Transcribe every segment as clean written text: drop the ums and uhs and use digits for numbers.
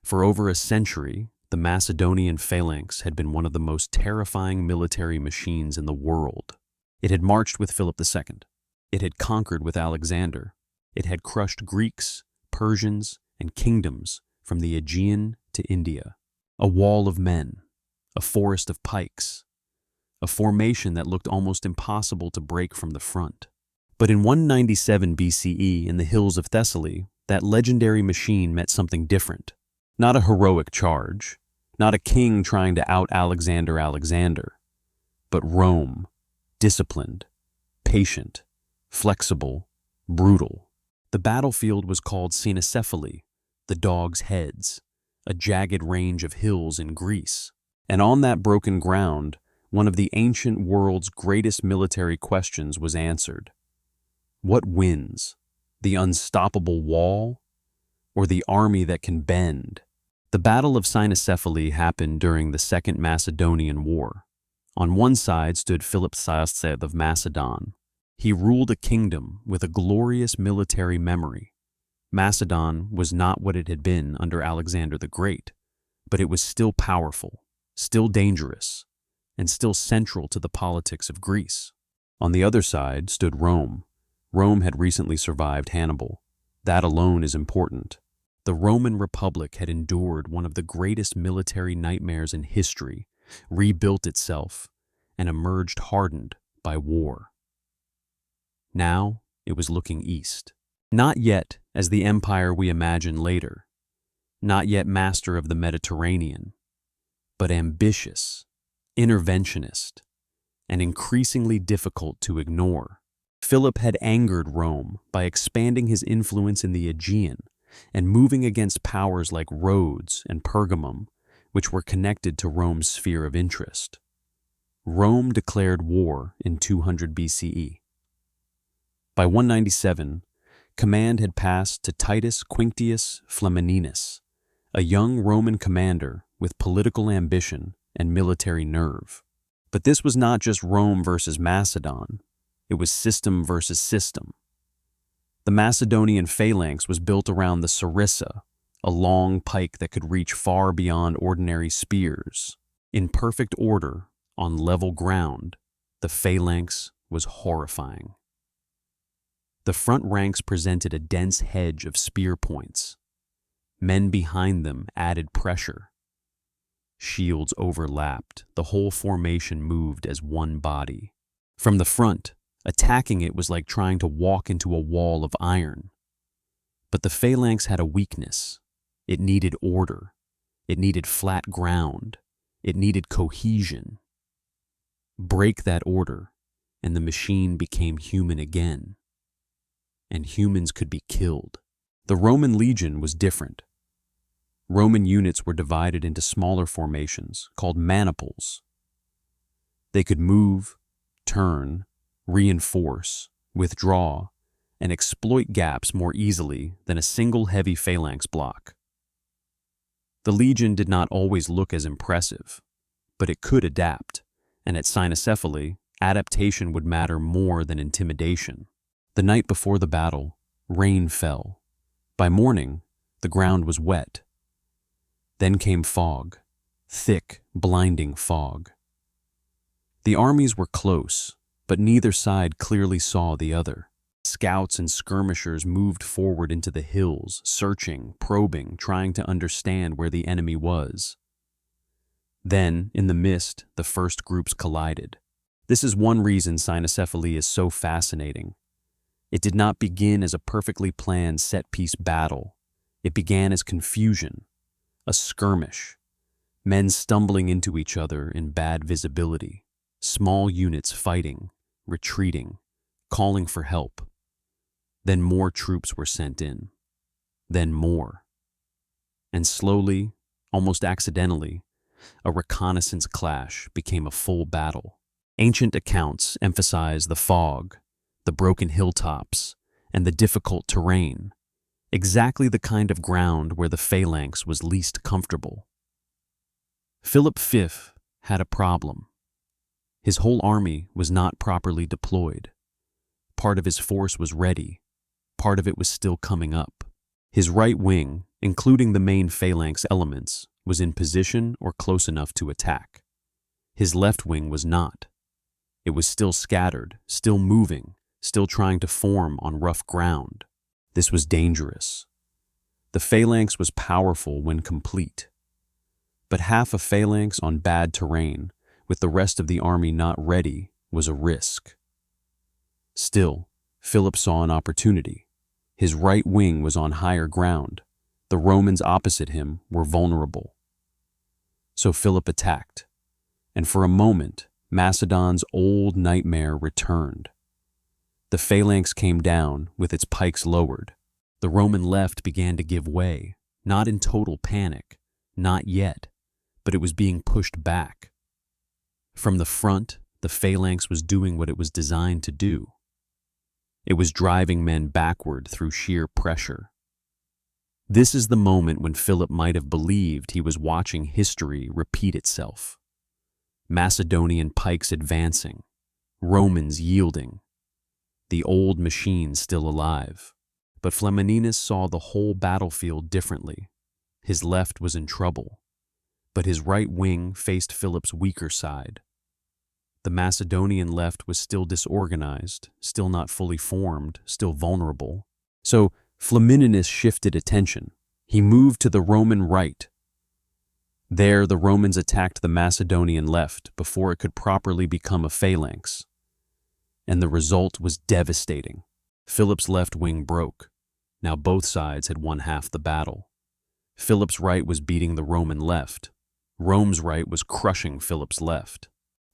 For over a century, the Macedonian Phalanx had been one of the most terrifying military machines in the world. It had marched with Philip II. It had conquered with Alexander. It had crushed Greeks, Persians, and kingdoms from the Aegean to India. A wall of men, a forest of pikes, a formation that looked almost impossible to break from the front. But in 197 BCE, in the hills of Thessaly, that legendary machine met something different. Not a heroic charge, not a king trying to out-Alexander, but Rome, disciplined, patient, flexible, brutal. The battlefield was called Cynoscephalae, the dog's heads, a jagged range of hills in Greece. And on that broken ground, one of the ancient world's greatest military questions was answered. What wins? The unstoppable wall, or the army that can bend? The Battle of Cynoscephalae happened during the Second Macedonian War. On one side stood Philip II of Macedon. He ruled a kingdom with a glorious military memory. Macedon was not what it had been under Alexander the Great, but it was still powerful, still dangerous, and still central to the politics of Greece. On the other side stood Rome. Rome had recently survived Hannibal. That alone is important. The Roman Republic had endured one of the greatest military nightmares in history, rebuilt itself, and emerged hardened by war. Now it was looking east. Not yet as the empire we imagine later, not yet master of the Mediterranean, but ambitious, interventionist, and increasingly difficult to ignore. Philip had angered Rome by expanding his influence in the Aegean and moving against powers like Rhodes and Pergamum, which were connected to Rome's sphere of interest. Rome declared war in 200 BCE. By 197, command had passed to Titus Quinctius Flamininus, a young Roman commander with political ambition and military nerve. But this was not just Rome versus Macedon. It was system versus system. The Macedonian phalanx was built around the sarissa, a long pike that could reach far beyond ordinary spears. In perfect order, on level ground, the phalanx was horrifying. The front ranks presented a dense hedge of spear points. Men behind them added pressure. Shields overlapped. The whole formation moved as one body. From the front, attacking it was like trying to walk into a wall of iron. But the phalanx had a weakness. It needed order. It needed flat ground. It needed cohesion. Break that order, and the machine became human again. And humans could be killed. The Roman legion was different. Roman units were divided into smaller formations called maniples. They could move, turn, reinforce, withdraw, and exploit gaps more easily than a single heavy phalanx block. The legion did not always look as impressive, but it could adapt, and at Cynoscephalae, adaptation would matter more than intimidation. The night before the battle, rain fell. By morning, the ground was wet. Then came fog, thick, blinding fog. The armies were close, but neither side clearly saw the other. Scouts and skirmishers moved forward into the hills, searching, probing, trying to understand where the enemy was. Then, in the mist, the first groups collided. This is one reason Cynoscephalae is so fascinating. It did not begin as a perfectly planned set-piece battle. It began as confusion, a skirmish, men stumbling into each other in bad visibility, small units fighting, retreating, calling for help. Then more troops were sent in. Then more. And slowly, almost accidentally, a reconnaissance clash became a full battle. Ancient accounts emphasize the fog, the broken hilltops, and the difficult terrain, exactly the kind of ground where the phalanx was least comfortable. Philip V had a problem. His whole army was not properly deployed. Part of his force was ready, part of it was still coming up. His right wing, including the main phalanx elements, was in position or close enough to attack. His left wing was not. It was still scattered, still moving, still trying to form on rough ground. This was dangerous. The phalanx was powerful when complete. But half a phalanx on bad terrain, with the rest of the army not ready, was a risk. Still, Philip saw an opportunity. His right wing was on higher ground. The Romans opposite him were vulnerable. So Philip attacked, and for a moment, Macedon's old nightmare returned. The phalanx came down with its pikes lowered. The Roman left began to give way, not in total panic, not yet, but it was being pushed back. From the front, the phalanx was doing what it was designed to do. It was driving men backward through sheer pressure. This is the moment when Philip might have believed he was watching history repeat itself. Macedonian pikes advancing, Romans yielding, the old machine still alive. But Flamininus saw the whole battlefield differently. His left was in trouble, but his right wing faced Philip's weaker side. The Macedonian left was still disorganized, still not fully formed, still vulnerable. So Flamininus shifted attention. He moved to the Roman right. There, the Romans attacked the Macedonian left before it could properly become a phalanx. And the result was devastating. Philip's left wing broke. Now both sides had won half the battle. Philip's right was beating the Roman left. Rome's right was crushing Philip's left.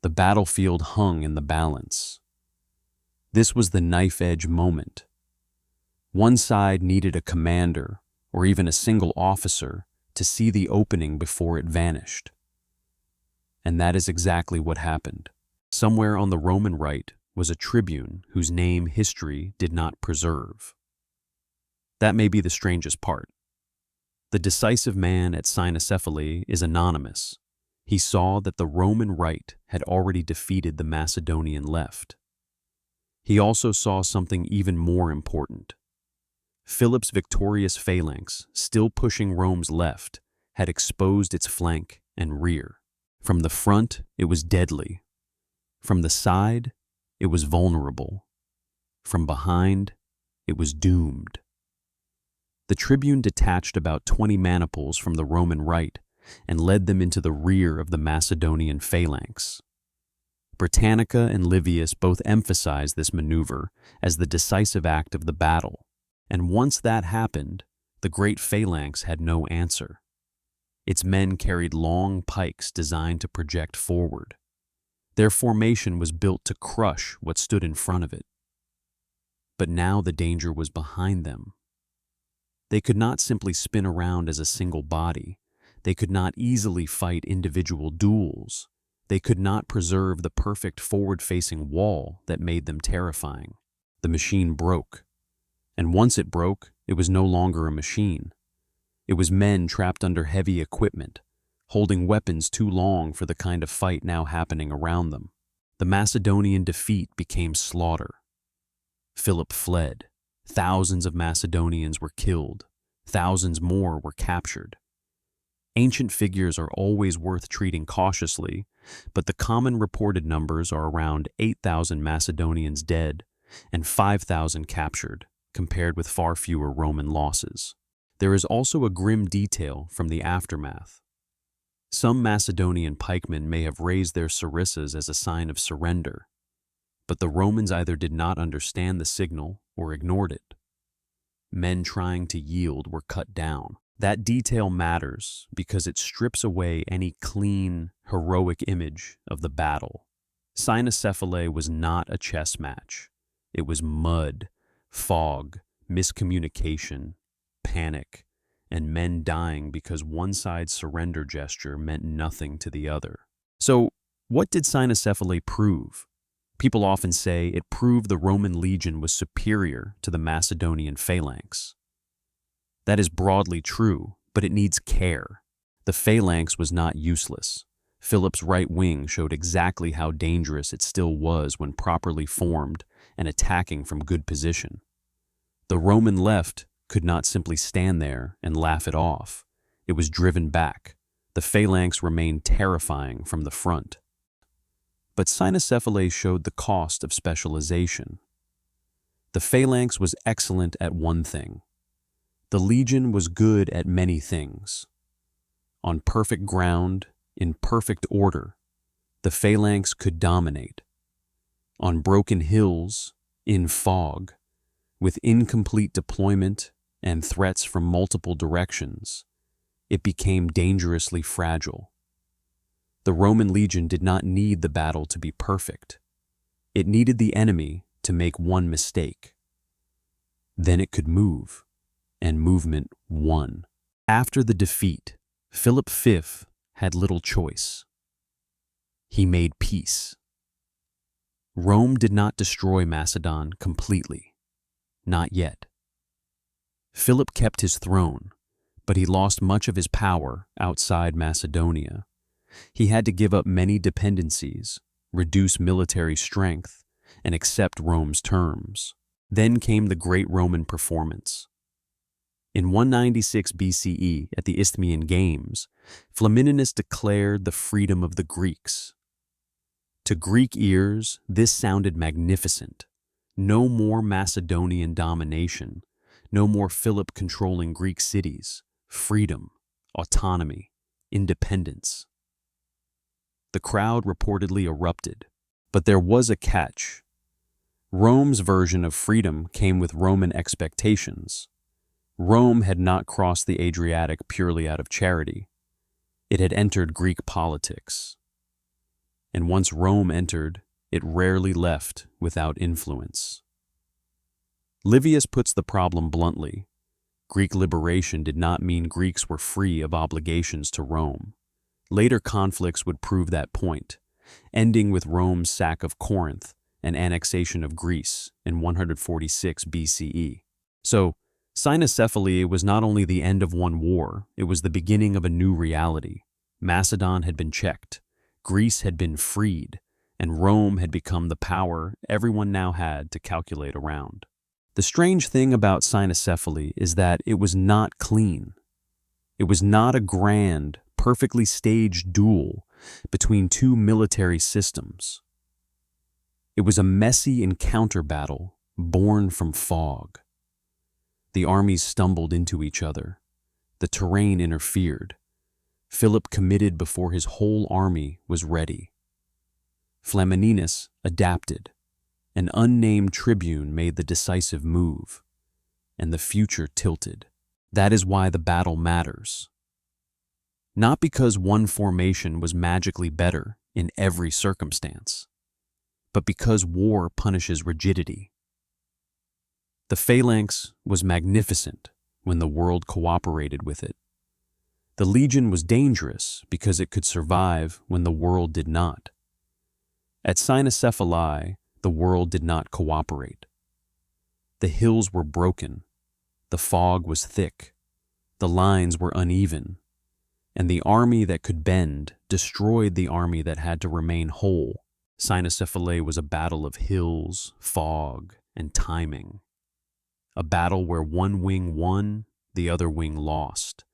The battlefield hung in the balance. This was the knife-edge moment. One side needed a commander, or even a single officer, to see the opening before it vanished. And that is exactly what happened. Somewhere on the Roman right was a tribune whose name history did not preserve. That may be the strangest part. The decisive man at Cynoscephalae is anonymous. He saw that the Roman right had already defeated the Macedonian left. He also saw something even more important. Philip's victorious phalanx, still pushing Rome's left, had exposed its flank and rear. From the front, it was deadly. From the side, it was vulnerable. From behind, it was doomed. The tribune detached about 20 maniples from the Roman right and led them into the rear of the Macedonian phalanx. Britannica and Livius both emphasized this maneuver as the decisive act of the battle, and once that happened, the great phalanx had no answer. Its men carried long pikes designed to project forward. Their formation was built to crush what stood in front of it. But now the danger was behind them. They could not simply spin around as a single body. They could not easily fight individual duels. They could not preserve the perfect forward-facing wall that made them terrifying. The machine broke. And once it broke, it was no longer a machine. It was men trapped under heavy equipment, holding weapons too long for the kind of fight now happening around them. The Macedonian defeat became slaughter. Philip fled. Thousands of Macedonians were killed. Thousands more were captured. Ancient figures are always worth treating cautiously, but the common reported numbers are around 8,000 Macedonians dead and 5,000 captured, compared with far fewer Roman losses. There is also a grim detail from the aftermath. Some Macedonian pikemen may have raised their sarissas as a sign of surrender, but the Romans either did not understand the signal or ignored it. Men trying to yield were cut down. That detail matters because it strips away any clean, heroic image of the battle. Cynoscephalae was not a chess match. It was mud, fog, miscommunication, panic, and men dying because one side's surrender gesture meant nothing to the other. So, what did Cynoscephalae prove? People often say it proved the Roman legion was superior to the Macedonian phalanx. That is broadly true, but it needs care. The phalanx was not useless. Philip's right wing showed exactly how dangerous it still was when properly formed and attacking from good position. The Roman left could not simply stand there and laugh it off. It was driven back. The Phalanx remained terrifying from the front. But Cynoscephalae showed the cost of specialization. The Phalanx was excellent at one thing. The Legion was good at many things. On perfect ground, in perfect order, the Phalanx could dominate. On broken hills, in fog, with incomplete deployment and threats from multiple directions, it became dangerously fragile. The Roman legion did not need the battle to be perfect. It needed the enemy to make one mistake. Then it could move, and movement won. After the defeat, Philip V had little choice. He made peace. Rome did not destroy Macedon completely. Not yet. Philip kept his throne, but he lost much of his power outside Macedonia. He had to give up many dependencies, reduce military strength, and accept Rome's terms. Then came the great Roman performance. In 196 BCE, at the Isthmian Games, Flamininus declared the freedom of the Greeks. To Greek ears, this sounded magnificent. No more Macedonian domination, no more Philip controlling Greek cities, freedom, autonomy, independence. The crowd reportedly erupted, but there was a catch. Rome's version of freedom came with Roman expectations. Rome had not crossed the Adriatic purely out of charity. It had entered Greek politics. And once Rome entered, it rarely left without influence. Livius puts the problem bluntly. Greek liberation did not mean Greeks were free of obligations to Rome. Later conflicts would prove that point, ending with Rome's sack of Corinth and annexation of Greece in 146 BCE. So, Cynoscephalae was not only the end of one war, it was the beginning of a new reality. Macedon had been checked, Greece had been freed, and Rome had become the power everyone now had to calculate around. The strange thing about Cynoscephalae is that it was not clean. It was not a grand, perfectly staged duel between two military systems. It was a messy encounter battle born from fog. The armies stumbled into each other. The terrain interfered. Philip committed before his whole army was ready. Flamininus adapted. An unnamed tribune made the decisive move, and the future tilted. That is why the battle matters. Not because one formation was magically better in every circumstance, but because war punishes rigidity. The Phalanx was magnificent when the world cooperated with it. The legion was dangerous because it could survive when the world did not. At Cynoscephalae, the world did not cooperate. The hills were broken, the fog was thick, the lines were uneven, and the army that could bend destroyed the army that had to remain whole. Cynoscephalae was a battle of hills, fog, and timing. A battle where one wing won, the other wing lost,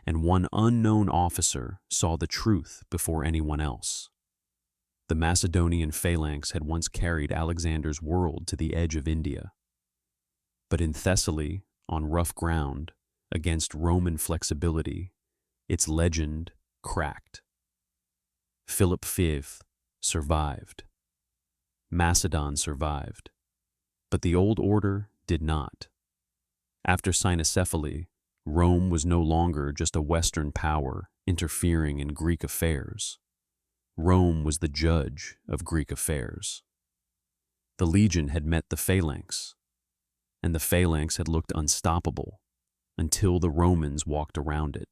and one unknown officer saw the truth before anyone else. The Macedonian phalanx had once carried Alexander's world to the edge of India. But in Thessaly, on rough ground, against Roman flexibility, its legend cracked. Philip V survived. Macedon survived. But the old order did not. After Cynoscephalae, Rome was no longer just a Western power interfering in Greek affairs. Rome was the judge of Greek affairs. The legion had met the phalanx, and the phalanx had looked unstoppable until the Romans walked around it.